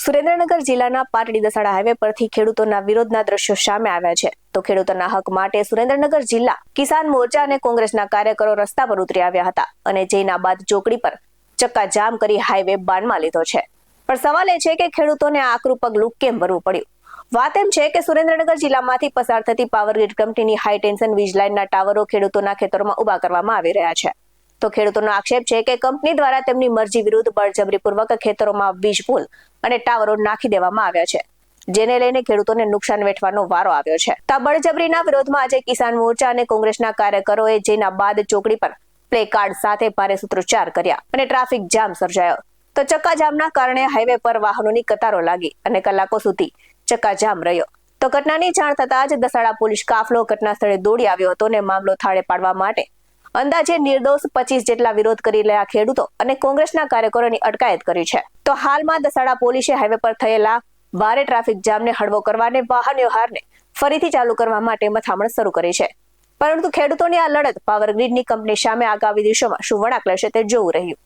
સુરેન્દ્રનગર જિલ્લાના પાટડી દસાડા હાઈવે પરથી ખેડૂતોના વિરોધના દ્રશ્યો સામે આવ્યા છે. તો ખેડૂતોના હક માટે સુરેન્દ્રનગર જિલ્લા કિસાન મોરચા અને કોંગ્રેસના કાર્યકરો રસ્તા પર ઉતરી આવ્યા હતા અને જેના બાદ ચોકડી પર ચક્કાજામ કરી હાઈવે બાનમાં લીધો છે. પણ સવાલ એ છે કે ખેડૂતોને આકરું પગલું કેમ ભરવું પડ્યું? વાત એમ છે કે સુરેન્દ્રનગર જિલ્લામાંથી પસાર થતી પાવરગ્રીડ કંપનીની હાઈ ટેન્શન વીજ લાઇનના ટાવરો ખેડૂતોના ખેતરોમાં ઉભા કરવામાં આવી રહ્યા છે. તો ખેડૂતોનો આક્ષેપ છે કે કંપની દ્વારા તેમની મરજી વિરુદ્ધ બળજબરીપૂર્વક ખેતરોમાં વીજ પુલ અને ટાવરો નાખી દેવામાં આવ્યા છે, જેને લઈને ખેડૂતોને નુકસાન વેઠવાનો વારો આવ્યો છે. તો બળજબરીના વિરોધમાં આજે કિસાન મોરચા અને કોંગ્રેસના કાર્યકરોએ જેના બાદ ચોકડી પર પ્લે કાર્ડ સાથે ભારે સૂત્રોચ્ચાર કર્યા અને ટ્રાફિક જામ સર્જાયો. તો ચક્કાજામના કારણે હાઈવે પર વાહનોની કતારો લાગી અને કલાકો સુધી ચક્કાજામ રહ્યો. તો ઘટનાની જાણ થતાં જ દસાડા પોલીસ કાફલો ઘટના સ્થળે દોડી આવ્યો હતો અને મામલો થાળે પાડવા માટે અંદાજે નિર્દોષ 25 જેટલા વિરોધ કરી રહ્યા ખેડૂતો અને કોંગ્રેસના કાર્યકરોની અટકાયત કરી છે. તો હાલમાં દસાડા પોલીસે હાઈવે પર થયેલા ભારે ટ્રાફિક જામને હળવો કરવા અને વાહન વ્યવહારને ફરીથી ચાલુ કરવા માટે મથામણ શરૂ કરી છે. પરંતુ ખેડૂતોની આ લડત પાવરગ્રીડની કંપની સામે આગામી દિવસોમાં શું વળાંક લેશે તે જોવું રહ્યું.